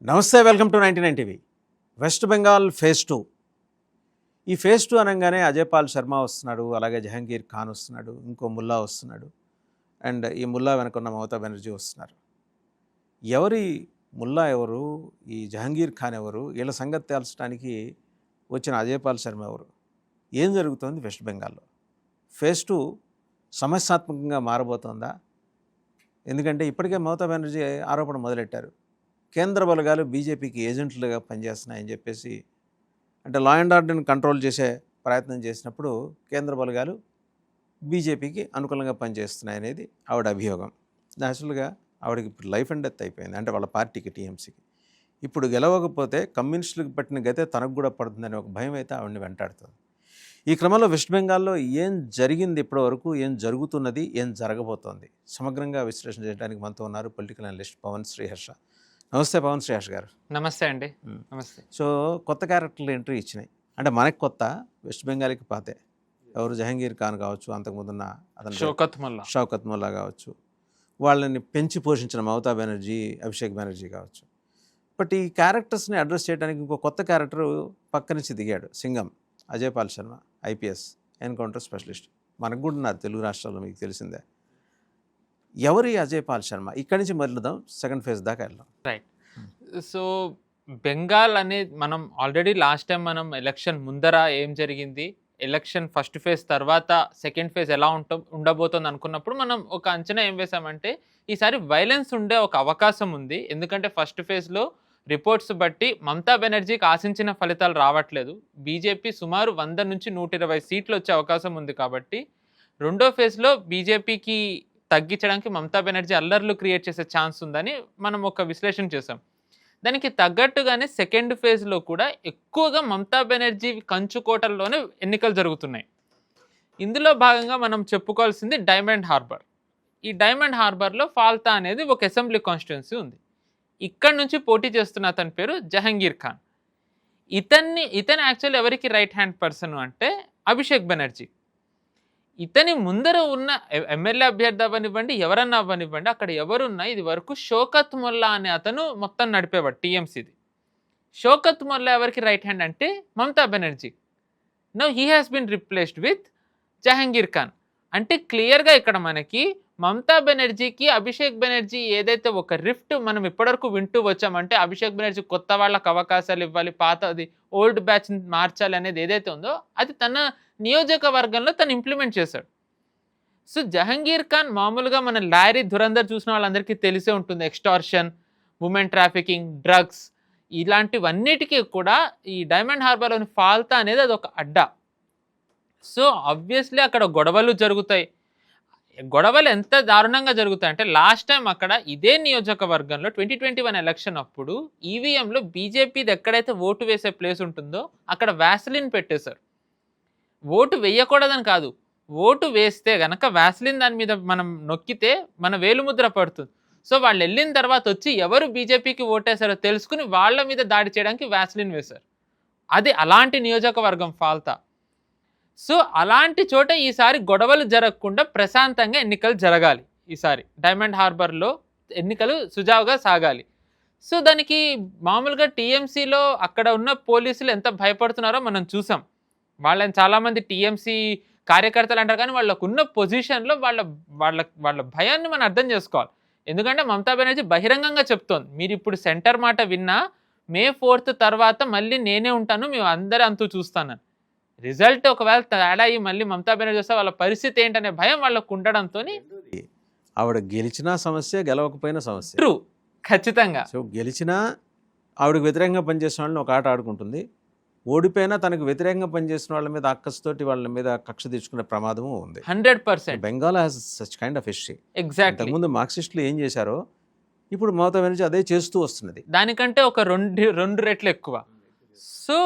నమస్తే, welcome to 99 TV. West Bengal phase 2. ఈ phase 2 అనగానే అజయ్ పాల్ శర్మ వస్తున్నాడు, అలాగే జహంగీర్ ఖాన్ వస్తున్నాడు, ఇంకో ముల్లా వస్తున్నాడు, అండ్ ఈ ముల్లా వెనుకున్న మమతా బెనర్జీ వస్తున్నారు. ఎవరి ముల్లా ఎవరు, ఈ జహంగీర్ ఖాన్ ఎవరు, వీళ్ళ సంగతి తేల్చడానికి వచ్చిన అజయ్ పాల్ శర్మ ఎవరు, ఏం జరుగుతోంది వెస్ట్ బెంగాల్లో? ఫేజ్ 2 సమస్యాత్మకంగా మారబోతోందా? ఎందుకంటే ఇప్పటికే మమతా బెనర్జీ ఆరోపణ మొదలెట్టారు, కేంద్ర బలగాలు బీజేపీకి ఏజెంట్లుగా పనిచేస్తున్నాయని చెప్పేసి. అంటే లా అండ్ ఆర్డర్ని కంట్రోల్ చేసే ప్రయత్నం చేసినప్పుడు కేంద్ర బలగాలు బీజేపీకి అనుకూలంగా పనిచేస్తున్నాయనేది ఆవిడ అభియోగం. నేచురల్గా ఆవిడకి ఇప్పుడు లైఫ్ అండ్ డెత్ అయిపోయింది, అంటే వాళ్ళ పార్టీకి, టీఎంసీకి. ఇప్పుడు గెలవకపోతే కమ్యూనిస్టులకు పట్టిన గతే తనకు కూడా పడుతుందనే ఒక భయం అయితే ఆవిడని వెంటాడుతుంది. ఈ క్రమంలో వెస్ట్ బెంగాల్లో ఏం జరిగింది ఇప్పటి వరకు, ఏం జరుగుతున్నది, ఏం జరగబోతోంది, సమగ్రంగా విశ్లేషణ చేయడానికి మనతో ఉన్నారు పొలిటికల్ అనలిస్ట్ పవన్ శ్రీహర్ష. నమస్తే పవన్ శ్రీహర్ష గారు. నమస్తే అండి. నమస్తే. సో కొత్త క్యారెక్టర్లు ఎంట్రీ ఇచ్చినాయి, అంటే మనకి కొత్త, వెస్ట్ బెంగాల్కి పాతే. ఎవరు, జహంగీర్ ఖాన్ కావచ్చు, అంతకుముందున్న అతను షౌకత్ ముల్లా కావచ్చు, వాళ్ళని పెంచి పోషించిన మమతా బెనర్జీ, అభిషేక్ బెనర్జీ కావచ్చు. బట్ ఈ క్యారెక్టర్స్ని అడ్రస్ చేయడానికి ఇంకో కొత్త క్యారెక్టర్ పక్క నుంచి దిగాడు, Singham Ajay Pal Sharma, IPS encounter specialist. మనకు కూడా ఉన్నారు తెలుగు రాష్ట్రాల్లో, మీకు తెలిసిందే. ఎవరి అజయ్ పాల్ శర్మ? ఇక్కడి నుంచి మొదలుదాం, సెకండ్ ఫేజ్ దాకా వెళ్దాం. రైట్. సో బెంగాల్ అనేది మనం ఆల్రెడీ లాస్ట్ టైం మనం ఎలక్షన్ ముందర ఏం జరిగింది, ఎలక్షన్ ఫస్ట్ ఫేజ్ తర్వాత సెకండ్ ఫేజ్ ఎలా ఉండబోతుంది అనుకున్నప్పుడు మనం ఒక అంచనా ఏం వేసామంటే ఈసారి వైలెన్స్ ఉండే ఒక అవకాశం ఉంది. ఎందుకంటే ఫస్ట్ ఫేజ్లో రిపోర్ట్స్ బట్టి మమతా బెనర్జీకి ఆశించిన ఫలితాలు రావట్లేదు. బీజేపీ సుమారు 100 నుంచి 120 సీట్లు వచ్చే అవకాశం ఉంది. కాబట్టి రెండో ఫేజ్లో బీజేపీకి తగ్గించడానికి మమతా బెనర్జీ అల్లర్లు క్రియేట్ చేసే ఛాన్స్ ఉందని మనం ఒక విశ్లేషణ చేసాం. దానికి తగ్గట్టుగానే సెకండ్ ఫేజ్లో కూడా ఎక్కువగా మమతా బెనర్జీ కంచుకోటల్లోనే ఎన్నికలు జరుగుతున్నాయి. ఇందులో భాగంగా మనం చెప్పుకోవాల్సింది డైమండ్ హార్బర్. ఈ డైమండ్ హార్బర్లో ఫాల్తా అనేది ఒక అసెంబ్లీ కాన్స్టిట్యున్సీ ఉంది. ఇక్కడ నుంచి పోటీ చేస్తున్న అతని పేరు జహంగీర్ ఖాన్. ఇతను యాక్చువల్లీ ఎవరికి రైట్ హ్యాండ్ పర్సన్ అంటే అభిషేక్ బెనర్జీ. ఇతని ముందర ఉన్న ఎమ్మెల్యే అభ్యర్థి అవ్వనివ్వండి, ఎవరన్నా అవ్వనివ్వండి, అక్కడ ఎవరున్నా ఇది వరకు షౌకత్ ముల్లా అనే అతను మొత్తం నడిపేవాడు టీఎంసీది. షౌకత్ ముల్లా ఎవరికి రైట్ హ్యాండ్ అంటే Mamata Banerjee. Now he has been replaced with Jahangir Khan. అంటే క్లియర్గా ఇక్కడ మనకి మమతా బెనర్జీకి అభిషేక్ బెనర్జీ ఏదైతే ఒక రిఫ్ట్ మనం ఇప్పటివరకు వింటూ వచ్చామంటే అభిషేక్ బెనర్జీ కొత్త వాళ్ళకి అవకాశాలు ఇవ్వాలి, పాతది ఓల్డ్ బ్యాచ్ మార్చాలి అనేది ఏదైతే ఉందో అది తన నియోజకవర్గంలో తను ఇంప్లిమెంట్ చేశాడు. సో జహంగీర్ ఖాన్ మామూలుగా మన లారీ ధురంధర్ చూసిన వాళ్ళందరికీ తెలిసే ఉంటుంది. ఎక్స్టార్షన్, ఉమెన్ ట్రాఫికింగ్, డ్రగ్స్, ఇలాంటివన్నిటికీ కూడా ఈ డైమండ్ హార్బర్లోని ఫాల్తా అనేది అది ఒక అడ్డా. సో ఆబ్వియస్లీ అక్కడ గొడవలు జరుగుతాయి. గొడవలు ఎంత దారుణంగా జరుగుతాయి అంటే లాస్ట్ టైం అక్కడ ఇదే నియోజకవర్గంలో 2021 ఎలక్షన్ అప్పుడు ఈవీఎంలో బీజేపీది ఎక్కడైతే ఓటు వేసే ప్లేస్ ఉంటుందో అక్కడ వ్యాసలిన్ పెట్టేశారు. ఓటు వేయకూడదని కాదు, ఓటు వేస్తే గనక వ్యాసలిన్ దాని మీద మనం నొక్కితే మన వేలుముద్ర పడుతుంది. సో వాళ్ళు వెళ్ళిన తర్వాత వచ్చి ఎవరు బీజేపీకి ఓటేశారో తెలుసుకుని వాళ్ళ మీద దాడి చేయడానికి వ్యాసలిన్ వేశారు. అది అలాంటి నియోజకవర్గం ఫాల్తా. సో అలాంటి చోట ఈసారి గొడవలు జరగకుండా ప్రశాంతంగా ఎన్నికలు జరగాలి. ఈసారి డైమండ్ హార్బర్లో ఎన్నికలు సుజావుగా సాగాలి. సో దానికి మామూలుగా టీఎంసీలో అక్కడ ఉన్న పోలీసులు ఎంత భయపడుతున్నారో మనం చూసాం. వాళ్ళని చాలామంది టీఎంసీ కార్యకర్తలు అంటారు, కానీ వాళ్ళకు ఉన్న పొజిషన్లో వాళ్ళ భయాన్ని మనం అర్థం చేసుకోవాలి. ఎందుకంటే మమతా బెనర్జీ బహిరంగంగా చెప్తోంది, మీరు ఇప్పుడు సెంటర్ మాట విన్నా May 4th తర్వాత మళ్ళీ నేనే ఉంటాను, మేము అందరూ అంతూ చూస్తానని. రిజల్ట్ ఒకవేళ తేడా అయ్యి మళ్ళీ మమతా బెనర్జీ వస్తే వాళ్ళ పరిస్థితి ఏంటనే భయం వాళ్ళకు ఉండడంతో ఆవిడ గెలిచినా సమస్య, గెలవకపోయినా సమస్య. ట్రూ, ఖచ్చితంగా. సో గెలిచినా ఆవిడకి వ్యతిరేకంగా పనిచేసిన వాళ్ళని ఒక ఆట ఆడుకుంటుంది, ఓడిపోయినా తనకు వ్యతిరేకంగా పనిచేసిన వాళ్ళ మీద అక్కస్తోటి వాళ్ళ మీద కక్ష తీర్చుకునే ప్రమాదము ఉంది. 100%. Bengal has such kind of history. Exactly. ఇంతకుముందు మార్క్సిస్టులు ఏం చేశారో ఇప్పుడు మమతా బెనర్జీ అదే చేస్తూ వస్తున్నది, దానికంటే ఒక రెండు రెట్లు ఎక్కువ. సో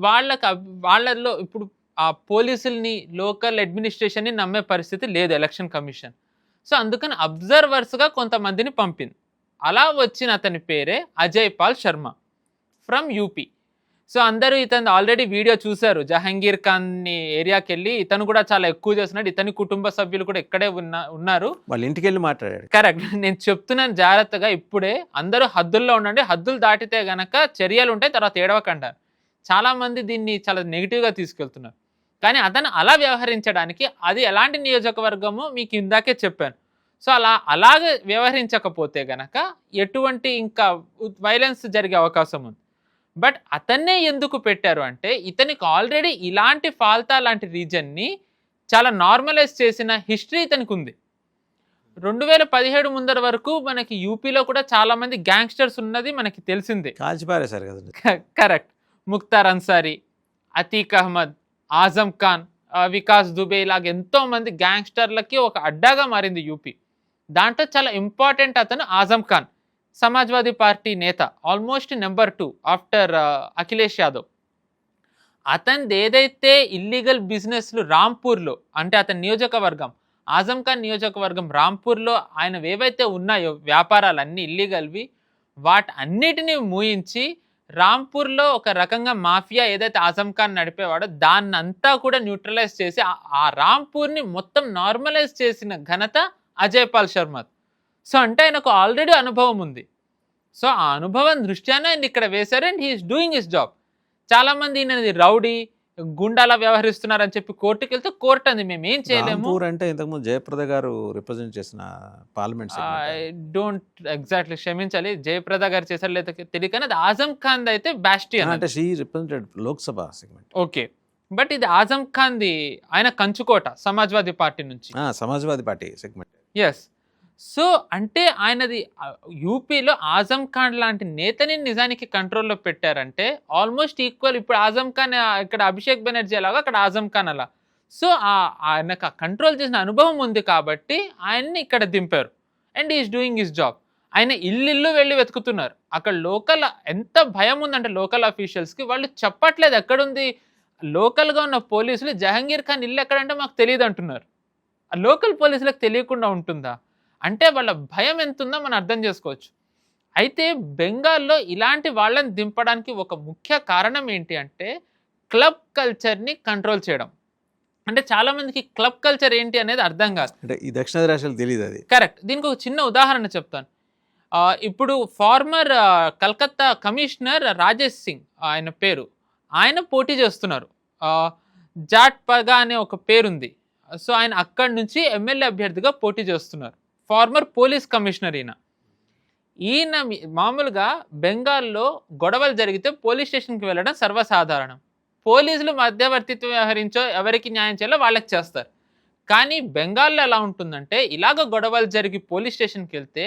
వాళ్ళలో ఇప్పుడు ఆ పోలీసుల్ని, లోకల్ అడ్మినిస్ట్రేషన్ని నమ్మే పరిస్థితి లేదు ఎలక్షన్ కమిషన్. సో అందుకని అబ్జర్వర్స్గా కొంతమందిని పంపింది. అలా వచ్చిన అతని పేరే Ajay Pal Sharma from UP. So అందరూ ఇతను ఆల్రెడీ వీడియో చూశారు. జహంగీర్ ఖాన్ ఏరియాకి వెళ్ళి ఇతను కూడా చాలా ఎక్కువ చేస్తున్నాడు, ఇతని కుటుంబ సభ్యులు కూడా ఇక్కడే ఉన్నారు. వాళ్ళ ఇంటికి వెళ్ళి మాట్లాడాడు. కరెక్ట్. నేను చెప్తున్నాను జాగ్రత్తగా, ఇప్పుడే అందరూ హద్దుల్లో ఉండండి, హద్దులు దాటితే గనక చర్యలు ఉంటాయి, తర్వాత ఏడవకంటారు. చాలా మంది దీన్ని చాలా నెగిటివ్గా తీసుకెళ్తున్నారు. కానీ అతను అలా వ్యవహరించడానికి అది ఎలాంటి నియోజకవర్గమో మీకు ఇందాకే చెప్పాను. సో అలాగే వ్యవహరించకపోతే గనక ఎటువంటి ఇంకా వైలెన్స్ జరిగే అవకాశం ఉంది. బట్ అతన్నే ఎందుకు పెట్టారు అంటే ఇతనికి ఆల్రెడీ ఇలాంటి ఫాల్తా లాంటి రీజన్ని చాలా నార్మలైజ్ చేసిన హిస్టరీ ఇతనికి ఉంది. 2017 ముందర వరకు మనకి యూపీలో కూడా చాలా మంది గ్యాంగ్స్టర్స్ ఉన్నది మనకి తెలిసిందే. కాల్చిపారేశారు కదండి. కరెక్ట్. ముఖ్తార్ అన్సారీ, అతీక్ అహ్మద్, ఆజం ఖాన్, వికాస్ దుబే, ఇలాగ ఎంతో మంది గ్యాంగ్స్టర్లకి ఒక అడ్డాగా మారింది యూపీ. దాంట్లో చాలా ఇంపార్టెంట్ అతను ఆజం ఖాన్, సమాజ్వాదీ పార్టీ నేత, almost number 2 after Akhilesh Yadav. అతనిది ఏదైతే ఇల్లీగల్ బిజినెస్లు రాంపూర్లో, అంటే అతని నియోజకవర్గం ఆజం ఖాన్ నియోజకవర్గం రాంపూర్లో ఆయనవి ఏవైతే ఉన్నాయో వ్యాపారాలన్నీ ఇల్లీగల్వి, వాటన్నిటినీ మూయించి రాంపూర్లో ఒక రకంగా మాఫియా ఏదైతే ఆజం ఖాన్ నడిపేవాడో దాన్నంతా కూడా న్యూట్రలైజ్ చేసి ఆ రాంపూర్ని మొత్తం నార్మలైజ్ చేసిన ఘనత అజయ్ పాల్ శర్మ. సో అంటే ఆయనకు ఆల్రెడీ అనుభవం ఉంది. సో ఆ అనుభవం దృష్ట్యానే ఆయన ఇక్కడ వేశారు and he's doing his job. చాలామంది ఈయనది రౌడీ గుండాలా వ్యవహరిస్తున్నారని చెప్పి కోర్టుకి వెళ్తే కోర్టు అంది మేము ఏం చేయలేము. రాంపూర్ అంటే ఇంతకుముందు జయప్రద గారు రిప్రజెంట్ చేసిన పార్లమెంట్ ఐ డోంట్ ఎగ్జాక్ట్లీ, క్షమించాలి, జయప్రద గారు చేశారు లేదా తెలియదు, కానీ అది ఆజం ఖాన్ అయితే బాస్టియన్ అంటే she represented Lok Sabha segment. Okay, but ఇది ఆజం ఖాన్ది, ఆయన కంచుకోట సమాజ్వాదీ పార్టీ నుంచి. Samajwadi Party segment. Yes. So అంటే ఆయనది యూపీలో ఆజం ఖాన్ లాంటి నేతని నిజానికి కంట్రోల్లో పెట్టారంటే ఆల్మోస్ట్ ఈక్వల్. ఇప్పుడు ఆజం ఖాన్ ఇక్కడ అభిషేక్ బెనర్జీ అలాగా, అక్కడ ఆజం ఖాన్ అలా. సో ఆయనకు ఆ కంట్రోల్ చేసిన అనుభవం ఉంది కాబట్టి ఆయన్ని ఇక్కడ దింపారు and is doing his job. ఆయన ఇల్లు వెళ్ళి వెతుకుతున్నారు. అక్కడ లోకల్ ఎంత భయం ఉందంటే లోకల్ అఫీషియల్స్కి, వాళ్ళు చెప్పట్లేదు ఎక్కడుంది. లోకల్గా ఉన్న పోలీసులు జహంగీర్ ఖాన్ ఇల్లు ఎక్కడంటే మాకు తెలియదు అంటున్నారు. ఆ లోకల్ పోలీసులకు తెలియకుండా ఉంటుందా అంటే వాళ్ళ భయం ఎంత ఉందో మనం అర్థం చేసుకోవచ్చు. అయితే బెంగాల్లో ఇలాంటి వాళ్ళని దింపడానికి ఒక ముఖ్య కారణం ఏంటి అంటే క్లబ్ కల్చర్ని కంట్రోల్ చేయడం. అంటే చాలామందికి క్లబ్ కల్చర్ ఏంటి అనేది అర్థం కాదు. అంటే ఈ దక్షిణాది రాష్ట్రాలు తెలియదు అది. కరెక్ట్. దీనికి ఒక చిన్న ఉదాహరణ చెప్తాను. ఇప్పుడు ఫార్మర్ కలకత్తా కమిషనర్ రాజేష్ సింగ్ ఆయన పేరు, ఆయన పోటీ చేస్తున్నారు. జాట్ పగా అనే ఒక పేరుంది. సో ఆయన అక్కడి నుంచి ఎమ్మెల్యే అభ్యర్థిగా పోటీ చేస్తున్నారు. ఫార్మర్ పోలీస్ కమిషనర్ ఈయన మామూలుగా బెంగాల్లో గొడవలు జరిగితే పోలీస్ స్టేషన్కి వెళ్ళడం సర్వసాధారణం. పోలీసులు మధ్యవర్తిత్వం వ్యవహరించో ఎవరికి న్యాయం చేయాలో వాళ్ళకి చేస్తారు. కానీ బెంగాల్లో ఎలా ఉంటుందంటే ఇలాగ గొడవలు జరిగి పోలీస్ స్టేషన్కి వెళ్తే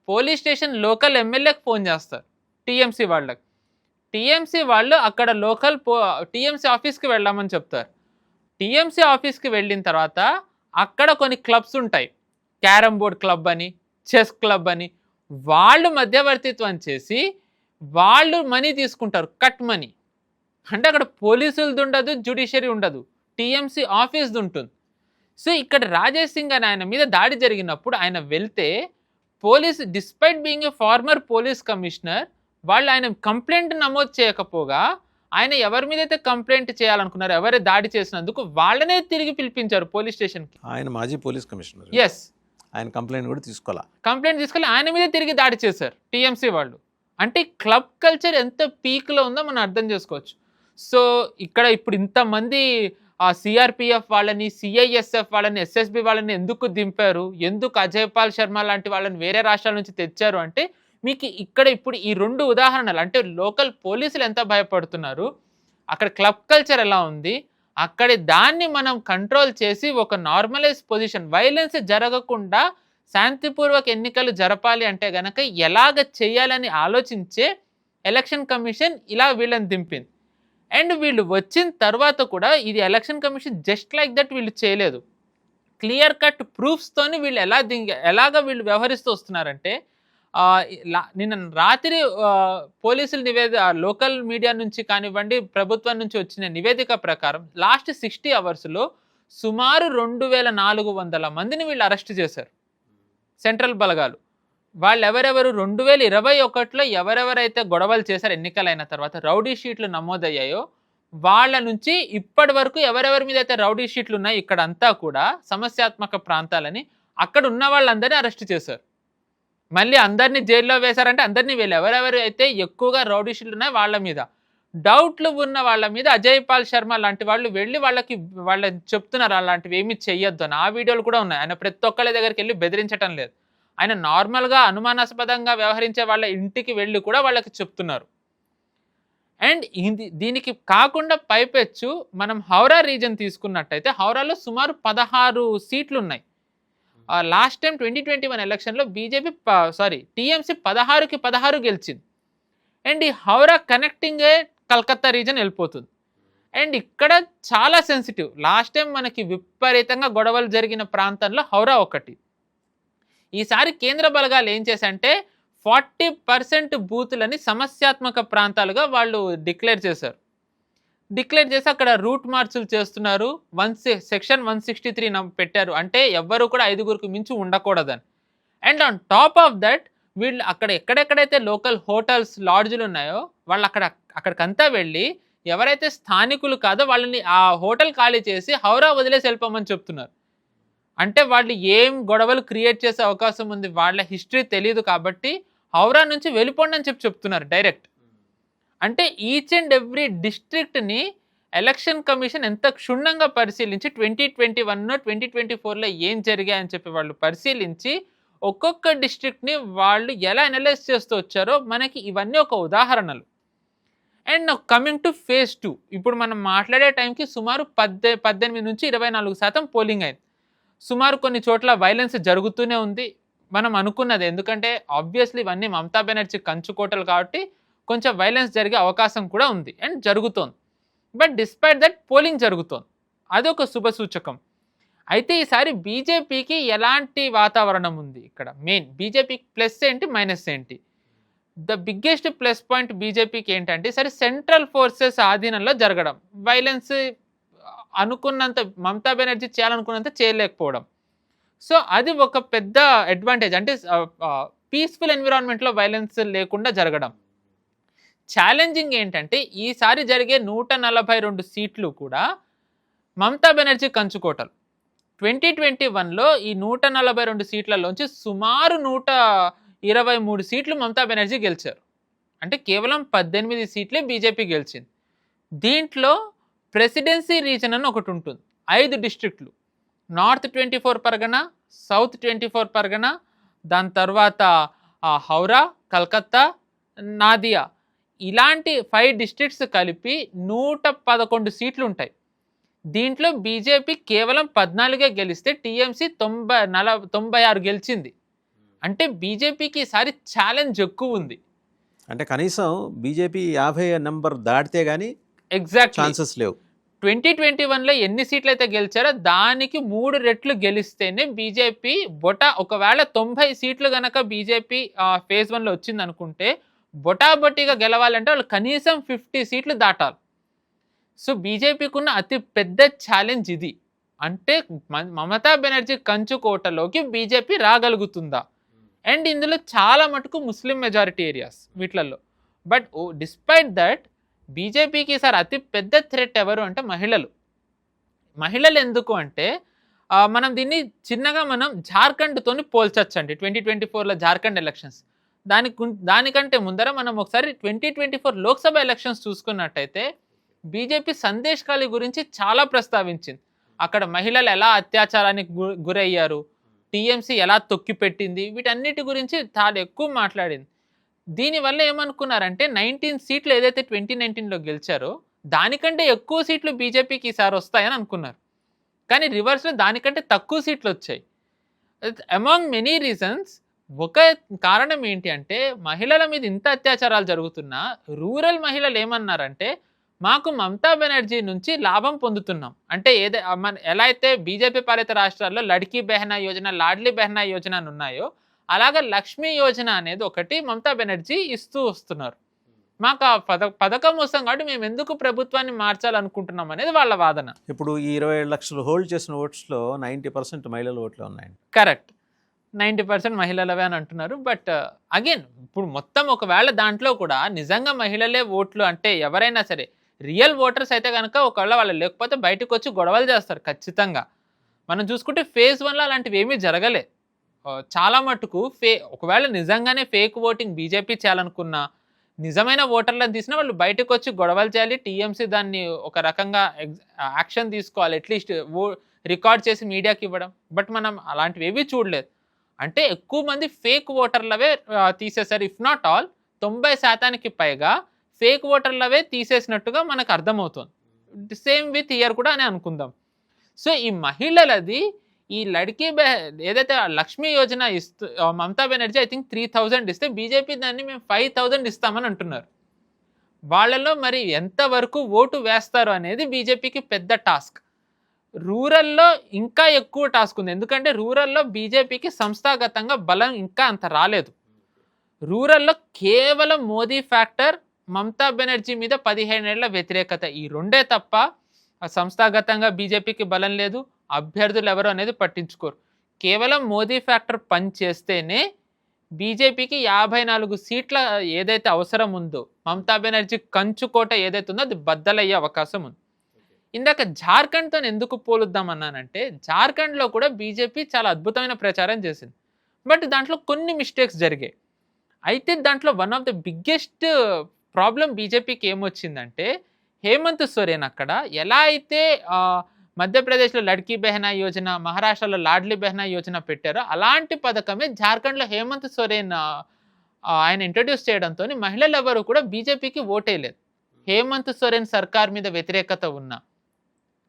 పోలీస్ స్టేషన్ లోకల్ ఎమ్మెల్యేకి ఫోన్ చేస్తారు, టీఎంసీ వాళ్ళకి. టీఎంసీ వాళ్ళు అక్కడ లోకల్ టీఎంసీ ఆఫీస్కి వెళ్ళామని చెప్తారు. టీఎంసీ ఆఫీస్కి వెళ్ళిన తర్వాత అక్కడ కొన్ని క్లబ్స్ ఉంటాయి, క్యారమ్ బోర్డ్ క్లబ్ అని, చెస్ క్లబ్ అని. వాళ్ళు మధ్యవర్తిత్వం చేసి వాళ్ళు మనీ తీసుకుంటారు, కట్ మనీ. అంటే అక్కడ పోలీసులది ఉండదు, జ్యుడిషియరీ ఉండదు, టీఎంసీ ఆఫీస్ది ఉంటుంది. సో ఇక్కడ రాజేష్ సింగ్ అని ఆయన మీద దాడి జరిగినప్పుడు ఆయన వెళ్తే police, despite being a former police commissioner, వాళ్ళు ఆయన కంప్లైంట్ నమోదు చేయకపోగా ఆయన ఎవరి మీద అయితే కంప్లైంట్ చేయాలనుకున్నారు, ఎవరే దాడి చేసినందుకు, వాళ్ళనే తిరిగి పిలిపించారు పోలీస్ స్టేషన్కి. ఆయన మాజీ పోలీస్ కమిషనర్. ఎస్. ఆయన కంప్లైంట్ కూడా కంప్లైంట్ తీసుకెళ్ళి ఆయన మీద తిరిగి దాడి చేశారు టీఎంసీ వాళ్ళు. అంటే క్లబ్ కల్చర్ ఎంత పీక్లో ఉందో మనం అర్థం చేసుకోవచ్చు. సో ఇక్కడ ఇప్పుడు ఇంతమంది సిఆర్పిఎఫ్ వాళ్ళని, సిఐఎస్ఎఫ్ వాళ్ళని, ఎస్ఎస్బి వాళ్ళని ఎందుకు దింపారు, ఎందుకు అజయ్ పాల్ శర్మ లాంటి వాళ్ళని వేరే రాష్ట్రాల నుంచి తెచ్చారు అంటే మీకు ఇక్కడ ఇప్పుడు ఈ 2 ఉదాహరణలు, అంటే లోకల్ పోలీసులు ఎంత భయపడుతున్నారు, అక్కడ క్లబ్ కల్చర్ ఎలా ఉంది, అక్కడి దాన్ని మనం కంట్రోల్ చేసి ఒక నార్మలైజ్ పొజిషన్, వైలెన్స్ జరగకుండా శాంతిపూర్వక ఎన్నికలు జరపాలి అంటే గనక ఎలాగ చేయాలని ఆలోచించే ఎలక్షన్ కమిషన్ ఇలా వీళ్ళని దింపింది. అండ్ వీళ్ళు వచ్చిన తర్వాత కూడా ఇది election commission just like that వీళ్ళు చేయలేదు. క్లియర్ కట్ ప్రూఫ్స్తోని వీళ్ళు ఎలాగ వీళ్ళు వ్యవహరిస్తూ వస్తున్నారంటే నిన్న రాత్రి పోలీసుల లోకల్ మీడియా నుంచి కానివ్వండి, ప్రభుత్వం నుంచి వచ్చిన నివేదిక ప్రకారం లాస్ట్ 60 అవర్స్లో సుమారు 2400 మందిని వీళ్ళు అరెస్ట్ చేశారు సెంట్రల్ బలగాలు. వాళ్ళు ఎవరెవరు 2021లో ఎవరెవరైతే గొడవలు చేశారు ఎన్నికలైన తర్వాత రౌడీ షీట్లు నమోదయ్యాయో వాళ్ళ నుంచి ఇప్పటి వరకు ఎవరెవరి మీద అయితే రౌడీ షీట్లు ఉన్నాయి ఇక్కడంతా కూడా సమస్యాత్మక ప్రాంతాలని అక్కడ ఉన్న వాళ్ళందరినీ అరెస్ట్ చేశారు. మళ్ళీ అందరినీ జైల్లో వేశారంటే అందరినీ వీళ్ళు ఎవరెవరు అయితే ఎక్కువగా రౌడీ షీట్లు ఉన్నాయి వాళ్ళ మీద, డౌట్లు ఉన్న వాళ్ళ మీద అజయ్ పాల్ శర్మ లాంటి వాళ్ళు వెళ్ళి వాళ్ళకి చెప్తున్నారు అలాంటివి ఏమి చెయ్యొద్దు అని. ఆ వీడియోలు కూడా ఉన్నాయి. ఆయన ప్రతి ఒక్కళ్ళ దగ్గరికి వెళ్ళి బెదిరించడం లేదు. ఆయన నార్మల్గా అనుమానాస్పదంగా వ్యవహరించే వాళ్ళ ఇంటికి వెళ్ళి కూడా వాళ్ళకి చెప్తున్నారు. అండ్ దీనికి కాకుండా పైపెచ్చు మనం హౌరా రీజన్ తీసుకున్నట్టయితే హౌరాలో సుమారు 16 సీట్లు ఉన్నాయి. లాస్ట్ టైం 2021 ఎలక్షన్లో టీఎంసీ 16కి 16 గెలిచింది. అండ్ ఈ హౌరా కనెక్టింగే కలకత్తా రీజన్ వెళ్ళిపోతుంది. అండ్ ఇక్కడ చాలా సెన్సిటివ్. లాస్ట్ టైం మనకి విపరీతంగా గొడవలు జరిగిన ప్రాంతంలో హౌరా ఒకటి. ఈసారి కేంద్ర బలగాలు ఏం చేశారంటే 40% బూతులని సమస్యాత్మక ప్రాంతాలుగా వాళ్ళు డిక్లేర్ చేశారు. డిక్లేర్ చేసి అక్కడ రూట్ మార్చులు చేస్తున్నారు. సెక్షన్ 163 పెట్టారు. అంటే ఎవ్వరు కూడా 5గురికి మించి ఉండకూడదని. And on top of that వీళ్ళు అక్కడ ఎక్కడెక్కడైతే లోకల్ హోటల్స్ లాడ్జ్లు ఉన్నాయో వాళ్ళు అక్కడికంతా వెళ్ళి ఎవరైతే స్థానికులు కాదో వాళ్ళని ఆ హోటల్ ఖాళీ చేసి హౌరా వదిలేసి వెళ్ళిపోమని చెప్తున్నారు. అంటే వాళ్ళు ఏం గొడవలు క్రియేట్ చేసే అవకాశం ఉంది, వాళ్ళ హిస్టరీ తెలియదు కాబట్టి హౌరా నుంచి వెళ్ళిపోండి అని చెప్తున్నారు డైరెక్ట్. అంటే ఈచ్ అండ్ ఎవ్రీ డిస్ట్రిక్ట్ని ఎలక్షన్ కమిషన్ ఎంత క్షుణ్ణంగా పరిశీలించి 2021 2024లో ఏం జరిగాయని చెప్పి వాళ్ళు పరిశీలించి ఒక్కొక్క డిస్ట్రిక్ట్ని వాళ్ళు ఎలా అనలైజ్ చేస్తూ వచ్చారో మనకి ఇవన్నీ ఒక ఉదాహరణలు. అండ్ కమింగ్ టు ఫేజ్ 2 ఇప్పుడు మనం మాట్లాడే టైంకి సుమారు 18 నుంచి 24% పోలింగ్ అయింది. సుమారు కొన్ని చోట్ల వైలెన్స్ జరుగుతూనే ఉంది. మనం అనుకున్నది, ఎందుకంటే ఆబ్వియస్లీ ఇవన్నీ మమతా బెనర్జీ కంచుకోటలు కాబట్టి కొంచెం వైలెన్స్ జరిగే అవకాశం కూడా ఉంది అండ్ జరుగుతోంది. బట్ డిస్పైట్ దట్ పోలింగ్ జరుగుతోంది, అదొక శుభసూచకం. అయితే ఈసారి బీజేపీకి ఎలాంటి వాతావరణం ఉంది? ఇక్కడ మెయిన్ బీజేపీకి ప్లస్ ఏంటి, మైనస్ ఏంటి? ద బిగ్గెస్ట్ ప్లస్ పాయింట్ బీజేపీకి ఏంటంటే ఈసారి సెంట్రల్ ఫోర్సెస్ ఆధీనంలో జరగడం. వైలెన్స్ అనుకున్నంత మమతా బెనర్జీ చేయాలనుకున్నంత చేయలేకపోవడం. సో అది ఒక పెద్ద అడ్వాంటేజ్. అంటే పీస్ఫుల్ ఎన్విరాన్మెంట్లో వైలెన్స్ లేకుండా జరగడం. ఛాలెంజింగ్ ఏంటంటే ఈసారి జరిగే 142 సీట్లు కూడా మమతా బెనర్జీ కంచుకోటలు. 2021లో ఈ 142 సీట్లలోంచి సుమారు 123 సీట్లు మమతా బెనర్జీ గెలిచారు. అంటే కేవలం 18 సీట్లే బీజేపీ గెలిచింది. దీంట్లో ప్రెసిడెన్సీ రీజన్ అని ఒకటి ఉంటుంది. 5 డిస్ట్రిక్ట్లు, నార్త్ 24 పరగనా, సౌత్ 24 పరగనా, దాని తర్వాత హౌరా, కలకత్తా, నాదియా, ఇలాంటి 5 డిస్ట్రిక్ట్స్ కలిపి 111 సీట్లు ఉంటాయి. దీంట్లో బీజేపీ కేవలం 14 గెలిస్తే టీఎంసీ 96 గెలిచింది. అంటే బీజేపీకి ఈసారి ఛాలెంజ్ ఎక్కువ ఉంది. అంటే కనీసం బీజేపీ 50 నెంబర్ దాటితే కానీ ఎగ్జాక్ట్ ఛాన్సెస్ లేవు. 2021లో ఎన్ని సీట్లు అయితే గెలిచారో దానికి 3 రెట్లు గెలిస్తేనే బీజేపీ ఒకవేళ 90 సీట్లు గనక బీజేపీ ఫేజ్ 1లో వచ్చింది అనుకుంటే బొటాబొటీగా గెలవాలంటే వాళ్ళు కనీసం 50 సీట్లు దాటాలి. సో బీజేపీకి ఉన్న అతి పెద్ద ఛాలెంజ్ ఇది. అంటే మమతా బెనర్జీ కంచుకోటలోకి బీజేపీ రాగలుగుతుందా? అండ్ ఇందులో చాలా మటుకు ముస్లిం మెజారిటీ ఏరియాస్ వీటిలలో. బట్ డిస్పైట్ దట్ బీజేపీకి ఈసారి అతి పెద్ద థ్రెట్ ఎవరు అంటే మహిళలు ఎందుకు అంటే మనం దీన్ని చిన్నగా జార్ఖండ్తోని పోల్చొచ్చండి. 2024లో జార్ఖండ్ ఎలక్షన్స్. దానికంటే ముందర మనం ఒకసారి 2024 లోక్సభ ఎలక్షన్స్ చూసుకున్నట్టయితే బీజేపీ సందేశ్ ఖాళీ గురించి చాలా ప్రస్తావించింది. అక్కడ మహిళలు ఎలా అత్యాచారానికి గురయ్యారు, టీఎంసీ ఎలా తొక్కిపెట్టింది, వీటన్నిటి గురించి చాలా ఎక్కువ మాట్లాడింది. దీనివల్ల ఏమనుకున్నారంటే 19 సీట్లు ఏదైతే 2019లో గెలిచారో దానికంటే ఎక్కువ సీట్లు బీజేపీకి ఈసారి వస్తాయని అనుకున్నారు. కానీ రివర్స్లో దానికంటే తక్కువ సీట్లు వచ్చాయి. అమాంగ్ మెనీ రీజన్స్ ఒక కారణం ఏంటి అంటే మహిళల మీద ఇంత అత్యాచారాలు జరుగుతున్నా రూరల్ మహిళలు ఏమన్నారంటే మాకు మమతా బెనర్జీ నుంచి లాభం పొందుతున్నాం. అంటే ఎలా అయితే బీజేపీ పాలిత రాష్ట్రాల్లో లడ్కీ బెహనా యోజన, లాడ్లీ బెహనా యోజన అని ఉన్నాయో అలాగే లక్ష్మీ యోజన అనేది ఒకటి మమతా బెనర్జీ ఇస్తూ వస్తున్నారు. మాకు ఆ పథకం వస్తాం కాబట్టి మేము ఎందుకు ప్రభుత్వాన్ని మార్చాలనుకుంటున్నాం అనేది వాళ్ళ వాదన. ఇప్పుడు ఈ 27 లక్షలు హోల్డ్ చేసిన ఓట్స్లో 90% మహిళల ఓట్లు ఉన్నాయండి. కరెక్ట్. 90% మహిళలవే అని అంటున్నారు. బట్ అగైన్ ఇప్పుడు మొత్తం ఒకవేళ దాంట్లో కూడా నిజంగా మహిళలే ఓట్లు అంటే ఎవరైనా సరే రియల్ ఓటర్స్ అయితే గనక ఒకవేళ వాళ్ళు లేకపోతే బయటకొచ్చి గొడవలు చేస్తారు ఖచ్చితంగా. మనం చూసుకుంటే ఫేజ్ 1లో అలాంటివి ఏమీ జరగలే. చాలా మటుకు ఒకవేళ నిజంగానే ఫేక్ ఓటింగ్ బీజేపీ చేయాలనుకున్నా, నిజమైన ఓటర్లను తీసినా వాళ్ళు బయటకొచ్చి గొడవలు చేయాలి. టీఎంసీ దాన్ని ఒక రకంగా యాక్షన్ తీసుకోవాలి. అట్‌లీస్ట్ రికార్డ్ చేసి మీడియాకి ఇవ్వడం. బట్ మనం అలాంటివేవీ చూడలేదు. అంటే ఎక్కువ మంది ఫేక్ ఓటర్లవే తీసేశారు. ఇఫ్ నాట్ ఆల్ 90% పైగా ఫేక్ ఓటర్లవే తీసేసినట్టుగా మనకు అర్థమవుతుంది. సేమ్ విత్ ఇయర్ కూడా అని అనుకుందాం. సో ఈ మహిళలది ఈ లడ్కీ ఏదైతే లక్ష్మీ యోజన మమతా బెనర్జీ ఐ థింక్ 3000 ఇస్తే బీజేపీ దాన్ని మేము 5000 ఇస్తామని అంటున్నారు. వాళ్ళలో మరి ఎంతవరకు ఓటు వేస్తారు అనేది బీజేపీకి పెద్ద టాస్క్. రూరల్‌లో ఇంకా ఎక్కువ టాస్క్ ఉంది. ఎందుకంటే రూరల్‌లో బీజేపీకి సంస్థాగతంగా బలం ఇంకా అంత రాలేదు. రూరల్‌లో కేవలం మోదీ ఫ్యాక్టర్, మమతా బెనర్జీ మీద 15 ఏళ్ల వ్యతిరేకత ఈ రెండే తప్ప సంస్థాగతంగా బీజేపీకి బలం లేదు. అభ్యర్థులు ఎవరు అనేది పట్టించుకోరు. కేవలం మోదీ ఫ్యాక్టర్ పనిచేస్తేనే బీజేపీకి 54 సీట్ల ఏదైతే అవసరం ఉందో, మమతా బెనర్జీ కంచుకోట ఏదైతే ఉందో అది బద్దలయ్యే అవకాశం ఉంది. ఇందాక జార్ఖండ్‌తో ఎందుకు పోలుద్దామన్నానంటే, జార్ఖండ్‌లో కూడా బీజేపీ చాలా అద్భుతమైన ప్రచారం చేసింది. బట్ దాంట్లో కొన్ని మిస్టేక్స్ జరిగాయి. అయితే దాంట్లో one of the biggest problem బీజేపీకి ఏమొచ్చిందంటే, హేమంత్ సోరెన్ అక్కడ ఎలా అయితే మధ్యప్రదేశ్‌లో లడ్కీ బెహనా యోజన, మహారాష్ట్రలో లాడ్లీ బెహనా యోజన పెట్టారో అలాంటి పథకమే జార్ఖండ్‌లో హేమంత్ సోరెన్ ఆయన ఇంట్రొడ్యూస్ చేయడంతోని మహిళలెవరు కూడా బీజేపీకి ఓటేయలేదు. హేమంత్ సోరెన్ సర్కార్ మీద వ్యతిరేకత ఉన్నా.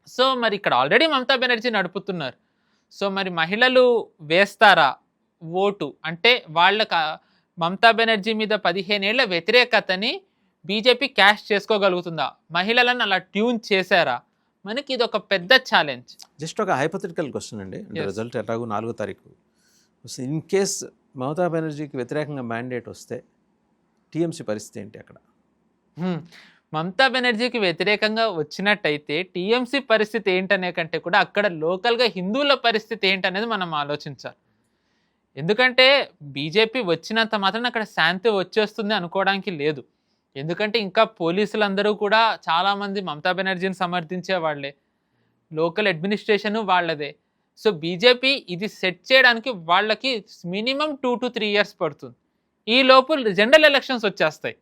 సో మరి ఇక్కడ ఆల్రెడీ మమతా బెనర్జీ నడుపుతున్నారు. సో మరి మహిళలు వేస్తారా ఓటు? అంటే వాళ్ళకి మమతా బెనర్జీ మీద 15 ఏళ్ల వ్యతిరేకతని బీజేపీ క్యాష్ చేసుకోగలుగుతుందా? మహిళలను అలా ట్యూన్ చేశారా? మనకి ఇది ఒక పెద్ద ఛాలెంజ్. జస్ట్ ఒక హైపోథెటికల్ క్వశ్చన్ అండి. అంటే రిజల్ట్ ఎలాగో 4వ తారీఖు ఇన్ కేస్ మమతా బెనర్జీకి వ్యతిరేకంగా మ్యాండేట్ వస్తే టీఎంసీ పరిస్థితి ఏంటి అక్కడ? మమతా బెనర్జీకి వ్యతిరేకంగా వచ్చినట్టయితే టీఎంసీ పరిస్థితి ఏంటనే కంటే కూడా అక్కడ లోకల్గా హిందువుల పరిస్థితి ఏంటనేది మనం ఆలోచించాలి. ఎందుకంటే బీజేపీ వచ్చినంత మాత్రం అక్కడ శాంతి వచ్చేస్తుంది అనుకోవడానికి లేదు. ఎందుకంటే ఇంకా పోలీసులందరూ కూడా చాలామంది మమతా బెనర్జీని సమర్థించే వాళ్ళే, లోకల్ అడ్మినిస్ట్రేషన్ వాళ్ళదే. సో బీజేపీ ఇది సెట్ చేయడానికి వాళ్ళకి మినిమం 2 to 3 years పడుతుంది. ఈ లోపు జనరల్ ఎలక్షన్స్ వచ్చేస్తాయి.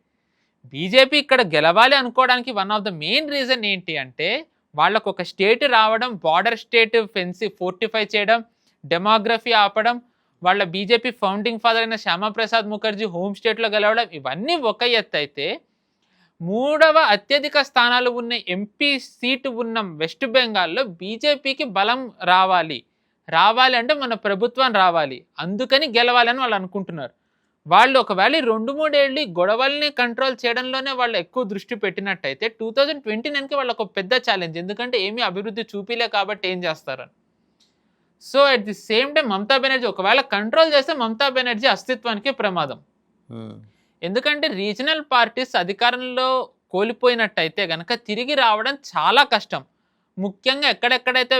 బీజేపీ ఇక్కడ గెలవాలి అనుకోవడానికి one of the main reason ఏంటి అంటే, వాళ్ళకు ఒక స్టేట్ రావడం, బార్డర్ స్టేట్ ఫోర్టిఫై చేయడం, డెమోగ్రఫీ ఆపడం, వాళ్ళ బీజేపీ ఫౌండింగ్ ఫాదర్ అయిన శ్యామాప్రసాద్ ముఖర్జీ హోమ్ స్టేట్లో గెలవడం, ఇవన్నీ ఒక ఎత్తు అయితే 3వ అత్యధిక స్థానాలు ఉన్న ఎంపీ సీటు ఉన్న వెస్ట్ బెంగాల్లో బీజేపీకి బలం రావాలి అంటే మన ప్రభుత్వం రావాలి, అందుకని గెలవాలని వాళ్ళు అనుకుంటున్నారు. వాళ్ళు ఒకవేళ 2-3 ఏళ్ళు గొడవల్ని కంట్రోల్ చేయడంలోనే వాళ్ళు ఎక్కువ దృష్టి పెట్టినట్టయితే 2029కి వాళ్ళకు పెద్ద ఛాలెంజ్. ఎందుకంటే ఏమీ అభివృద్ధి చూపిలే కాబట్టి ఏం చేస్తారని. So at the same time Mamata Banerjee ఒకవేళ కంట్రోల్ చేస్తే మమతా బెనర్జీ అస్తిత్వానికి ప్రమాదం. ఎందుకంటే రీజనల్ పార్టీస్ అధికారంలో కోల్పోయినట్టయితే గనక తిరిగి రావడం చాలా కష్టం. ముఖ్యంగా ఎక్కడెక్కడైతే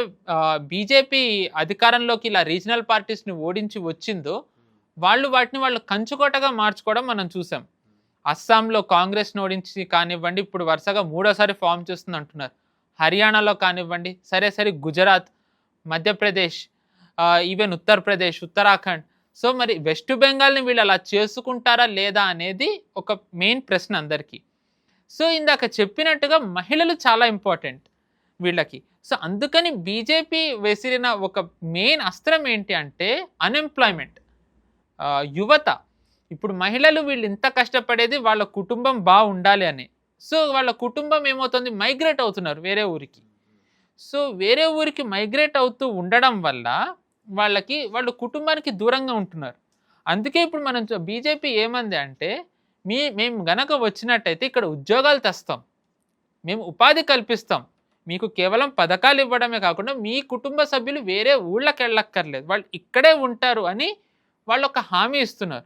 బీజేపీ అధికారంలోకి ఇలా రీజనల్ పార్టీస్ని ఓడించి వచ్చిందో వాళ్ళు కంచుకోటగా మార్చుకోవడం మనం చూసాం. అస్సాంలో కాంగ్రెస్ని ఓడించి కానివ్వండి, ఇప్పుడు వరుసగా 3వసారి ఫామ్ చేస్తుంది అంటున్నారు. హర్యానాలో కానివ్వండి, సరే గుజరాత్, మధ్యప్రదేశ్, ఈవెన్ ఉత్తరప్రదేశ్, ఉత్తరాఖండ్. సో మరి వెస్ట్ బెంగాల్ని వీళ్ళు అలా చేసుకుంటారా లేదా అనేది ఒక మెయిన్ ప్రశ్న అందరికీ. సో ఇందాక చెప్పినట్టుగా మహిళలు చాలా ఇంపార్టెంట్ వీళ్ళకి. సో అందుకని బీజేపీ వేసిరిన ఒక మెయిన్ అస్త్రం ఏంటి అంటే అన్ఎంప్లాయ్మెంట్, యువత. ఇప్పుడు మహిళలు వీళ్ళు ఇంత కష్టపడేది వాళ్ళ కుటుంబం బాగుండాలి అని. సో వాళ్ళ కుటుంబం ఏమవుతుంది, మైగ్రేట్ అవుతున్నారు వేరే ఊరికి. సో వేరే ఊరికి మైగ్రేట్ అవుతూ ఉండడం వల్ల వాళ్ళు కుటుంబానికి దూరంగా ఉంటున్నారు. అందుకే ఇప్పుడు మనం బీజేపీ ఏమంది అంటే, మేము గనక వచ్చినట్టయితే ఇక్కడ ఉద్యోగాలు తెస్తాం, మేము ఉపాధి కల్పిస్తాం, మీకు కేవలం పథకాలు ఇవ్వడమే కాకుండా మీ కుటుంబ సభ్యులు వేరే ఊళ్ళకి వెళ్ళక్కర్లేదు, వాళ్ళు ఇక్కడే ఉంటారు అని వాళ్ళు ఒక హామీ ఇస్తున్నారు.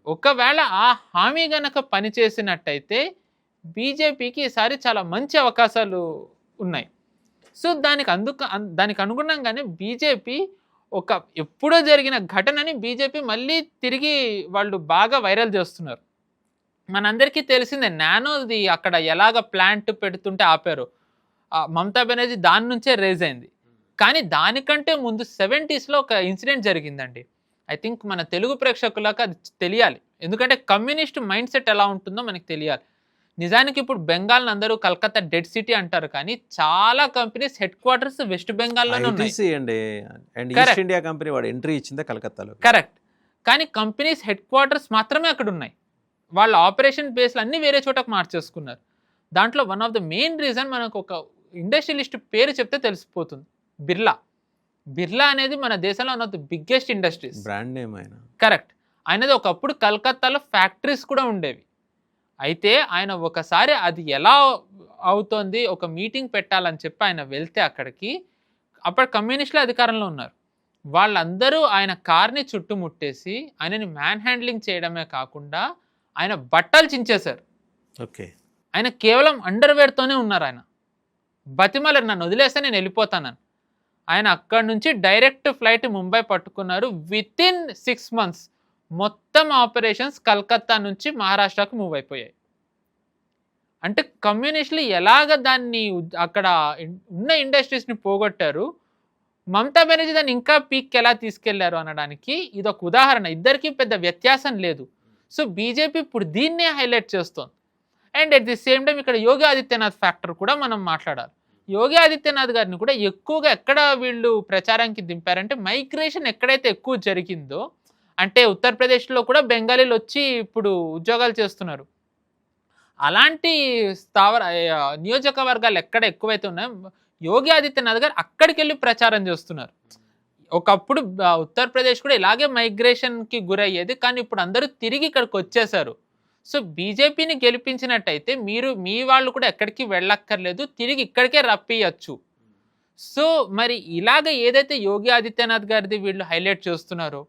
ఒకవేళ ఆ హామీ గనక పనిచేసినట్టయితే బీజేపీకి ఈసారి చాలా మంచి అవకాశాలు ఉన్నాయి. సో దానికి అనుగుణంగానే బీజేపీ ఒక ఎప్పుడో జరిగిన ఘటనని బీజేపీ మళ్ళీ తిరిగి వాళ్ళు బాగా వైరల్ చేస్తున్నారు. మనందరికీ తెలిసిందే నానోది అక్కడ ఎలాగ ప్లాంట్ పెడుతుంటే ఆపారు. మమతా బెనర్జీ దాని నుంచే రేజ్ అయింది. కానీ దానికంటే ముందు 70sలో ఒక ఇన్సిడెంట్ జరిగిందండి. ఐ థింక్ మన తెలుగు ప్రేక్షకులకు అది తెలియాలి. ఎందుకంటే కమ్యూనిస్ట్ మైండ్ సెట్ ఎలా ఉంటుందో మనకు తెలియాలి. నిజానికి ఇప్పుడు బెంగాల్ని అందరూ కలకత్తా డెడ్ సిటీ అంటారు, కానీ చాలా కంపెనీస్ హెడ్ క్వార్టర్స్ వెస్ట్ బెంగాల్లోనే ఉన్నాయి. ఐటీసీ అండి అండ్ ఈస్ట్ ఇండియా కంపెనీ వాడు ఎంట్రీ ఇచ్చిందే కలకత్తాలో. కరెక్ట్. కానీ కంపెనీస్ హెడ్ క్వార్టర్స్ మాత్రమే అక్కడ ఉన్నాయి. వాళ్ళ ఆపరేషన్ బేస్లు అన్నీ వేరే చోటకు మార్చేసుకున్నారు. దాంట్లో one of the main reason మనకు ఒక ఇండస్ట్రియలిస్ట్ పేరు చెప్తే తెలిసిపోతుంది, బిర్లా. బిర్లా అనేది మన దేశంలో one of the biggest industries, brand name ఆయన. కరెక్ట్. ఆయనది ఒకప్పుడు కలకత్తాలో ఫ్యాక్టరీస్ కూడా ఉండేవి. అయితే ఆయన ఒకసారి అది ఎలా అవుతోంది, ఒక మీటింగ్ పెట్టాలని చెప్పి ఆయన వెళ్తే అక్కడికి, అప్పుడు కమ్యూనిస్టులు అధికారంలో ఉన్నారు. వాళ్ళందరూ ఆయన కార్ని చుట్టుముట్టేసి ఆయనని మ్యాన్ హ్యాండ్లింగ్ చేయడమే కాకుండా ఆయన బట్టలు చించేశారు. ఓకే. ఆయన కేవలం అండర్వేర్తోనే ఉన్నారు. ఆయన బతిమలరు, నన్ను వదిలేస్తే నేను వెళ్ళిపోతానని. ఆయన అక్కడి నుంచి డైరెక్ట్ ఫ్లైట్ ముంబై పట్టుకున్నారు. వితిన్ 6 months మొత్తం ఆపరేషన్స్ కలకత్తా నుంచి మహారాష్ట్రకు మూవ్ అయిపోయాయి. అంటే కమ్యూనిస్టులు ఎలాగ దాన్ని అక్కడ ఉన్న ఇండస్ట్రీస్ని పోగొట్టారు, మమతా బెనర్జీ దాన్ని ఇంకా పీక్ ఎలా తీసుకెళ్లారు అనడానికి ఇది ఒక ఉదాహరణ. ఇద్దరికి పెద్ద వ్యత్యాసం లేదు. సో బీజేపీ ఇప్పుడు దీన్నే హైలైట్ చేస్తోంది. And at the same time ఇక్కడ యోగి ఆదిత్యనాథ్ ఫ్యాక్టర్ కూడా మనం మాట్లాడాలి. యోగి ఆదిత్యనాథ్ గారిని కూడా ఎక్కువగా ఎక్కడ వీళ్ళు ప్రచారానికి దింపారంటే, మైగ్రేషన్ ఎక్కడైతే ఎక్కువ జరిగిందో, అంటే ఉత్తరప్రదేశ్లో కూడా బెంగాలీలు వచ్చి ఇప్పుడు ఉద్యోగాలు చేస్తున్నారు. అలాంటి నియోజకవర్గాలు ఎక్కడ ఎక్కువైతే ఉన్నాయో యోగి ఆదిత్యనాథ్ గారు అక్కడికి వెళ్ళి ప్రచారం చేస్తున్నారు. ఒకప్పుడు ఉత్తరప్రదేశ్ కూడా ఇలాగే మైగ్రేషన్కి గురయ్యేది, కానీ ఇప్పుడు అందరూ తిరిగి ఇక్కడికి వచ్చేసారు. సో బీజేపీని గెలిపించినట్టయితే మీ వాళ్ళు కూడా ఎక్కడికి వెళ్ళక్కర్లేదు, తిరిగి ఇక్కడికే రప్పియచ్చు. సో మరి ఇలాగ ఏదైతే యోగి ఆదిత్యనాథ్ గారిది వీళ్ళు హైలైట్ చేస్తున్నారో,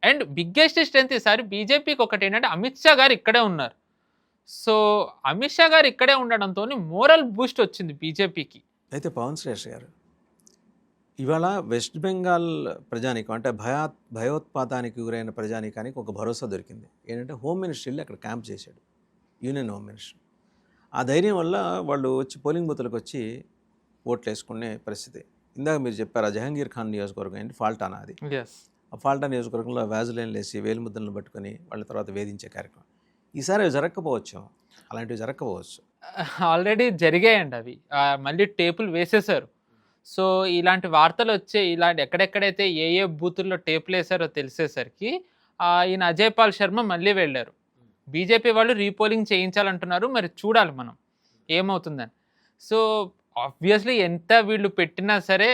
అండ్ బిగ్గెస్ట్ స్ట్రెంత్ ఈసారి బీజేపీకి ఒకటి ఏంటంటే అమిత్ షా గారు ఇక్కడే ఉన్నారు. సో అమిత్ షా గారు ఇక్కడే ఉండడంతో మోరల్ బూస్ట్ వచ్చింది బీజేపీకి. అయితే పవన్ శ్రేష్ గారు ఇవాళ వెస్ట్ బెంగాల్ ప్రజానీకం అంటే భయోత్పాతానికి గురైన ప్రజానీకానికి ఒక భరోసా దొరికింది. ఏంటంటే హోమ్ మినిస్టర్ వెళ్ళి అక్కడ క్యాంప్ చేశాడు, యూనియన్ హోమ్ మినిస్టర్. ఆ ధైర్యం వల్ల వాళ్ళు వచ్చి పోలింగ్ బూత్లకు వచ్చి ఓట్లు వేసుకునే పరిస్థితి. ఇందాక మీరు చెప్పారు ఆ జహంగీర్ ఖాన్ నియోజకవర్గం ఏంటి ఫాల్టానా, అది ఆ ఫాల్టా నియోజకవర్గంలో వ్యాజులైన్లు వేసి వేలిముద్రలను పట్టుకొని వాళ్ళ తర్వాత వేధించే కార్యక్రమం. ఈసారి అవి జరగకపోవచ్చు, అలాంటివి జరగకపోవచ్చు. ఆల్రెడీ జరిగాయండి అవి, మళ్ళీ టేపులు వేసేసారు. సో ఇలాంటి వార్తలు వచ్చే, ఇలాంటి ఎక్కడెక్కడైతే ఏ బూతుల్లో టేపులు వేసారో తెలిసేసరికి ఈయన అజయ్ పాల్ శర్మ మళ్ళీ వెళ్ళారు. బీజేపీ వాళ్ళు రీపోలింగ్ చేయించాలంటున్నారు, మరి చూడాలి మనం ఏమవుతుందని. సో ఆబ్వియస్లీ ఎంత వీళ్ళు పెట్టినా సరే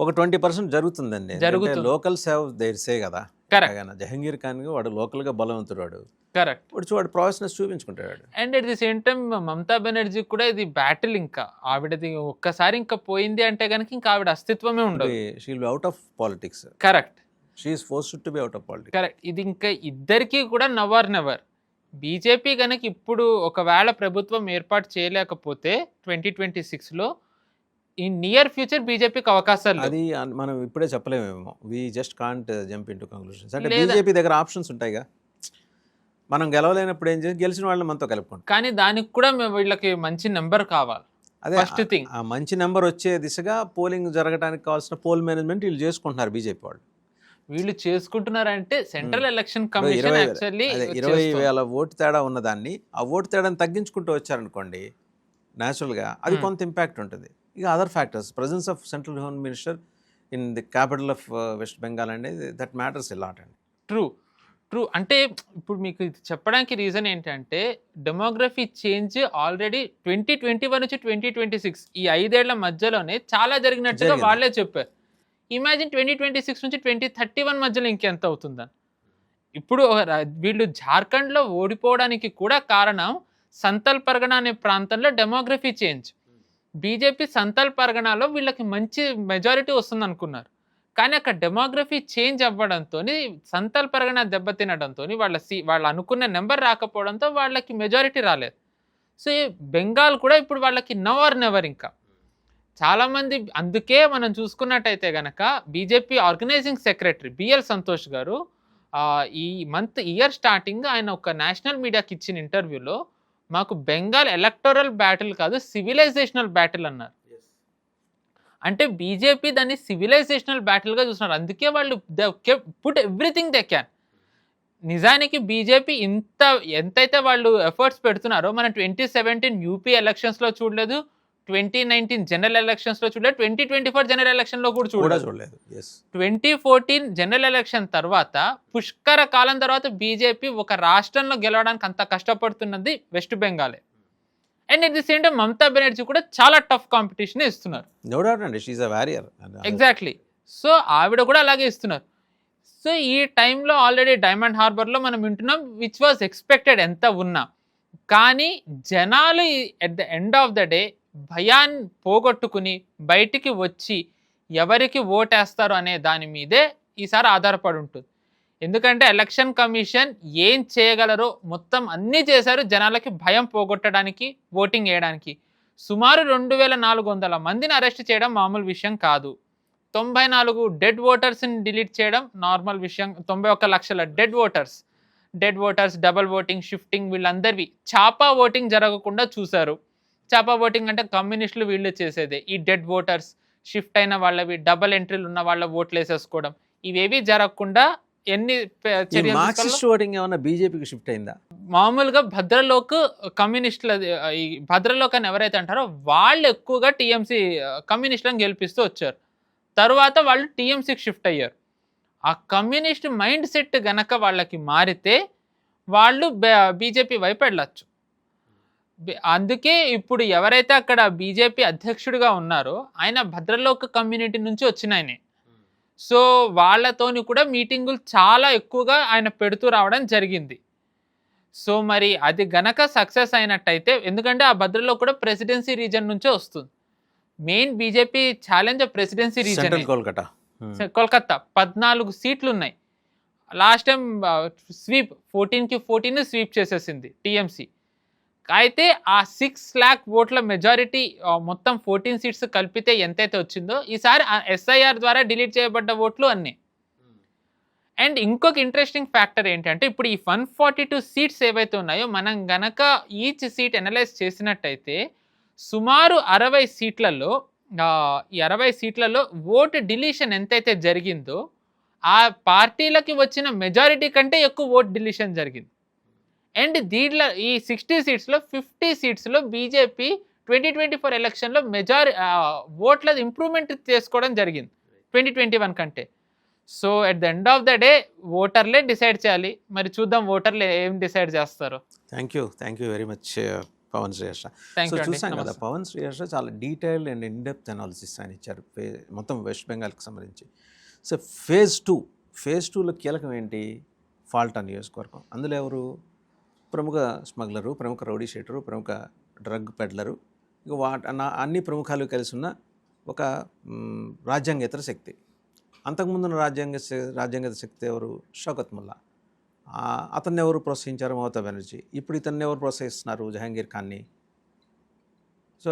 ఒక 20% జరుగుతుందండి. జరుగుతుంది. లోకల్ సేవ్ దేర్సే కదా. కరెక్ట్. జహంగీర్ ఖాన్ వాడు లోకల్గా బలవంతుడు, వాడు కరెక్ట్, వాడు ప్రాసెస్ చూపించుకుంటాడు. And at the same time Mamata Banerjee కూడా ఇది బ్యాటిల్, ఇంకా ఆవిడది ఒక్కసారి ఇంకా పోయింది అంటే కనుక ఇంకా ఆవిడ అస్తిత్వమే ఉండదు. She will be out of politics. Correct. She is forced to be out of politics. Correct. ఇది ఇంకా ఇద్దరికి కూడా నెవర్. బీజేపీ కనుక ఇప్పుడు ఒకవేళ ప్రభుత్వం ఏర్పాటు చేయలేకపోతే 2026లో ఈ నియర్ ఫ్యూచర్ బీజేపీకి అవకాశాలు అది మనం ఇప్పుడే చెప్పలేమేమో. We just can't jump into conclusions. అంటే బీజేపీ దగ్గర ఆప్షన్స్ ఉంటాయిగా, మనం గెలవలేనప్పుడు ఏం చేసి గెలిచిన వాళ్ళని మనతో కలుపుకుంటాం. కానీ దానికి కూడా వీళ్ళకి మంచి నెంబర్ కావాలి. అదే ఫస్ట్ థింగ్, ఆ మంచి నెంబర్ వచ్చే దిశగా పోలింగ్ జరగడానికి కావాల్సిన పోల్ మేనేజ్మెంట్ వీళ్ళు చేసుకుంటున్నారు బీజేపీ వాళ్ళు. వీళ్ళు చేసుకుంటున్నారంటే central election commission actually 20,000 vote తేడా ఉన్నదాన్ని ఆ ఓటు తేడాను తగ్గించుకుంటూ వచ్చారనుకోండి, న్యాచురల్గా అది కొంత ఇంపాక్ట్ ఉంటుంది. ఇక other factors, presence of central home minister in the capital of west Bengal అనేది దట్ మ్యాటర్స్ ఎ లాట్ అండి. ట్రూ. అంటే ఇప్పుడు మీకు ఇది చెప్పడానికి రీజన్ ఏంటంటే డెమోగ్రఫీ చేంజ్ ఆల్రెడీ 2021 నుంచి 2026 ఈ 5 ఏళ్ల మధ్యలోనే చాలా జరిగినట్టుగా వాళ్ళే చెప్పారు. ఇమాజిన్ 2026 నుంచి 2031 మధ్యలో ఇంకెంత అవుతుందని. ఇప్పుడు వీళ్ళు జార్ఖండ్లో ఓడిపోవడానికి కూడా కారణం సంతల్ పరగణ అనే ప్రాంతంలో డెమోగ్రఫీ చేంజ్. బీజేపీ సంతల్ పరగణలో వీళ్ళకి మంచి మెజారిటీ వస్తుంది అనుకున్నారు, కానీ అక్కడ డెమోగ్రఫీ చేంజ్ అవ్వడంతో సంతల్ పరగణ దెబ్బతినడంతో వాళ్ళు అనుకున్న నెంబర్ రాకపోవడంతో వాళ్ళకి మెజారిటీ రాలేదు. సో బెంగాల్ కూడా ఇప్పుడు వాళ్ళకి నెవర్ ఇంకా చాలామంది అందుకే మనం చూసుకున్నట్టయితే గనక BJP organising secretary B L Santosh గారు ఈ ఇయర్ స్టార్టింగ్ ఆయన ఒక నేషనల్ మీడియాకి ఇచ్చిన ఇంటర్వ్యూలో మాకు బెంగాల్ ఎలక్టోరల్ బ్యాటిల్ కాదు సివిలైజేషనల్ బ్యాటిల్ అన్నారు. అంటే బీజేపీ దాన్ని సివిలైజేషనల్ బ్యాటిల్గా చూస్తున్నారు. అందుకే వాళ్ళు పుట్ ఎవ్రీథింగ్ దే క్యాన్. నిజానికి బీజేపీ ఎంతైతే వాళ్ళు ఎఫర్ట్స్ పెడుతున్నారో మనం 2017 యూపీ ఎలక్షన్స్లో చూడలేదు, 2019 జనరల్ ఎలక్షన్స్లో చూడలేదు, 2024 జనరల్ ఎలక్షన్లో కూడా చూడలేదు. 2014 జనరల్ ఎలక్షన్ తర్వాత పుష్కర కాలం తర్వాత బీజేపీ ఒక రాష్ట్రంలో గెలవడానికి అంత కష్టపడుతున్నది వెస్ట్ బెంగాలే. And at the same time Mamata Banerjee కూడా చాలా టఫ్ కాంపిటీషన్ ఇస్తున్నారు. ఎగ్జాక్ట్లీ. సో ఆవిడ కూడా అలాగే ఇస్తున్నారు. సో ఈ టైంలో ఆల్రెడీ డైమండ్ హార్బర్లో మనం వింటున్నాం విచ్ వాజ్ ఎక్స్పెక్టెడ్ ఎంత ఉన్నా. కానీ జనాలు at the end of the day భయాన్ని పోగొట్టుకుని బయటికి వచ్చి ఎవరికి ఓటేస్తారు అనే దాని మీదే ఈసారి ఆధారపడి ఉంటుంది. ఎందుకంటే ఎలక్షన్ కమిషన్ ఏం చేయగలరో మొత్తం అన్నీ చేశారు జనాలకి భయం పోగొట్టడానికి, ఓటింగ్ వేయడానికి. సుమారు 2400 మందిని అరెస్ట్ చేయడం మామూలు విషయం కాదు. 94 డెడ్ ఓటర్స్ని డిలీట్ చేయడం నార్మల్ విషయం. 91 లక్షల dead voters double voting, shifting వీళ్ళందరివి చాపా ఓటింగ్ జరగకుండా చూశారు. చాపా ఓటింగ్ అంటే కమ్యూనిస్టులు వీళ్ళు చేసేదే. ఈ డెడ్ ఓటర్స్, షిఫ్ట్ అయిన వాళ్ళవి, డబల్ ఎంట్రీలు ఉన్న వాళ్ళ ఓట్లు వేసేసుకోవడం, ఇవేవి జరగకుండా ఎన్ని చర్యలు. బీజేపీకి షిఫ్ట్ అయిందా? మామూలుగా భద్రలోక్ కమ్యూనిస్టుల ఈ భద్రలోక్ అని ఎవరైతే అంటారో వాళ్ళు ఎక్కువగా టీఎంసీ కమ్యూనిస్టులను గెలిపిస్తూ వచ్చారు. తర్వాత వాళ్ళు టీఎంసీకి షిఫ్ట్ అయ్యారు. ఆ కమ్యూనిస్ట్ మైండ్ సెట్ గనక వాళ్ళకి మారితే వాళ్ళు బీజేపీ వైపు వెళ్ళచ్చు. అందుకే ఇప్పుడు ఎవరైతే అక్కడ బీజేపీ అధ్యక్షుడిగా ఉన్నారో ఆయన భద్రలోక్ కమ్యూనిటీ నుంచి వచ్చిన ఆయనే. సో వాళ్ళతోని కూడా మీటింగులు చాలా ఎక్కువగా ఆయన పెడుతూ రావడం జరిగింది. సో మరి అది గనక సక్సెస్ అయినట్టయితే, ఎందుకంటే ఆ భద్రలోక్ కూడా ప్రెసిడెన్సీ రీజన్ నుంచే వస్తుంది. Main BJP challenge presidency reason Kolkata. 14 సీట్లు ఉన్నాయి. లాస్ట్ టైం స్వీప్ 14కి 14 స్వీప్ చేసేసింది టీఎంసీ. అయితే ఆ 6 లాక్ ఓట్ల మెజారిటీ మొత్తం 14 సీట్స్ కలిపితే ఎంతైతే వచ్చిందో ఈసారి ఎస్ఐఆర్ ద్వారా డిలీట్ చేయబడ్డ ఓట్లు అన్నీ. అండ్ ఇంకొక ఇంట్రెస్టింగ్ ఫ్యాక్టర్ ఏంటంటే ఇప్పుడు ఈ 142 సీట్స్ ఏవైతే ఉన్నాయో మనం గనక ఈచ్ సీట్ అనలైజ్ చేసినట్టయితే సుమారు 60 సీట్లలో ఈ 60 సీట్లలో ఓటు డిలీషన్ ఎంతైతే జరిగిందో ఆ పార్టీలకి వచ్చిన మెజారిటీ కంటే ఎక్కువ ఓట్ డిలీషన్ జరిగింది. అండ్ దీంట్లో ఈ 60 సీట్స్లో 50 సీట్స్లో బీజేపీ 2024 ఎలక్షన్లో ఓట్ల ఇంప్రూవ్మెంట్ చేసుకోవడం జరిగింది 2021 కంటే. So at the end of the day ఓటర్లే డిసైడ్ చేయాలి. మరి చూద్దాం ఓటర్లు ఏం డిసైడ్ చేస్తారు. Thank you very much Pavan Sriharsha. చూసాం కదా, పవన్ శ్రీహర్ష చాలా డీటెయిల్డ్ అండ్ ఇన్డెప్త్ అనాలిసిస్ ఆయన ఇచ్చారు మొత్తం వెస్ట్ బెంగాల్కి సంబంధించి. సో ఫేజ్ టూలో కీలకం ఏంటి? ఫాల్టా నియోజకవర్గం. అందులో ఎవరు? ప్రముఖ స్మగ్లరు, ప్రముఖ రౌడీ షీటరు, ప్రముఖ డ్రగ్ పెడ్లరు, ఇక అన్ని ప్రముఖాలు కలిసి ఉన్న ఒక రాజ్యాంగేతర శక్తి. అంతకుముందున్న రాజ్యాంగేతర శక్తి ఎవరు? షౌకత్ ముల్లా. అతన్ని ఎవరు ప్రోత్సహించారు? మమతా బెనర్జీ. ఇప్పుడు ఇతన్ని ఎవరు ప్రోత్సహిస్తున్నారు? జహాంగీర్ ఖాన్ని. సో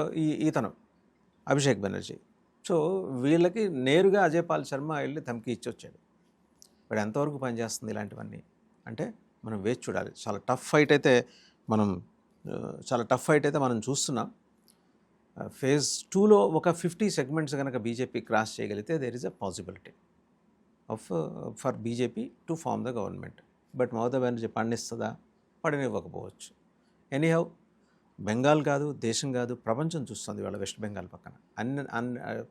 ఇతను అభిషేక్ బెనర్జీ. సో వీళ్ళకి నేరుగా అజయ్ పాల్ శర్మ వెళ్ళి ధమ్కి ఇచ్చి వచ్చాడు. ఇప్పుడు ఎంతవరకు పనిచేస్తుంది ఇలాంటివన్నీ అంటే మనం వేచి చూడాలి. చాలా టఫ్ ఫైట్ అయితే మనం చూస్తున్నాం. ఫేజ్ 2లో ఒక 50 సెగ్మెంట్స్ కనుక బీజేపీ క్రాస్ చేయగలిగితే there is a possibility for BJP to form the government. But Mamata Banerjee పండిస్తుందా? పడనివ్వకపోవచ్చు. ఎనీహౌ బెంగాల్ కాదు, దేశం కాదు, ప్రపంచం చూస్తుంది వాళ్ళ వెస్ట్ బెంగాల్ పక్కన.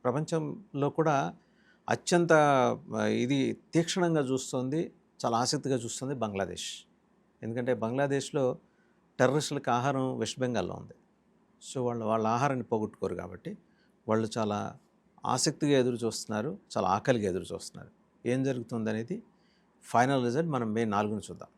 ప్రపంచంలో కూడా అత్యంత తీక్షణంగా చూస్తుంది, చాలా ఆసక్తిగా చూస్తుంది బంగ్లాదేశ్. ఎందుకంటే బంగ్లాదేశ్లో టెర్రరిస్టులకు ఆహారం వెస్ట్ బెంగాల్లో ఉంది. సో వాళ్ళ ఆహారాన్ని పోగొట్టుకోరు కాబట్టి వాళ్ళు చాలా ఆసక్తిగా ఎదురు చూస్తున్నారు, చాలా ఆకలిగా ఎదురు చూస్తున్నారు. ఏం జరుగుతుంది అనేది ఫైనల్ రిజల్ట్ మనం మే 4న చూద్దాం.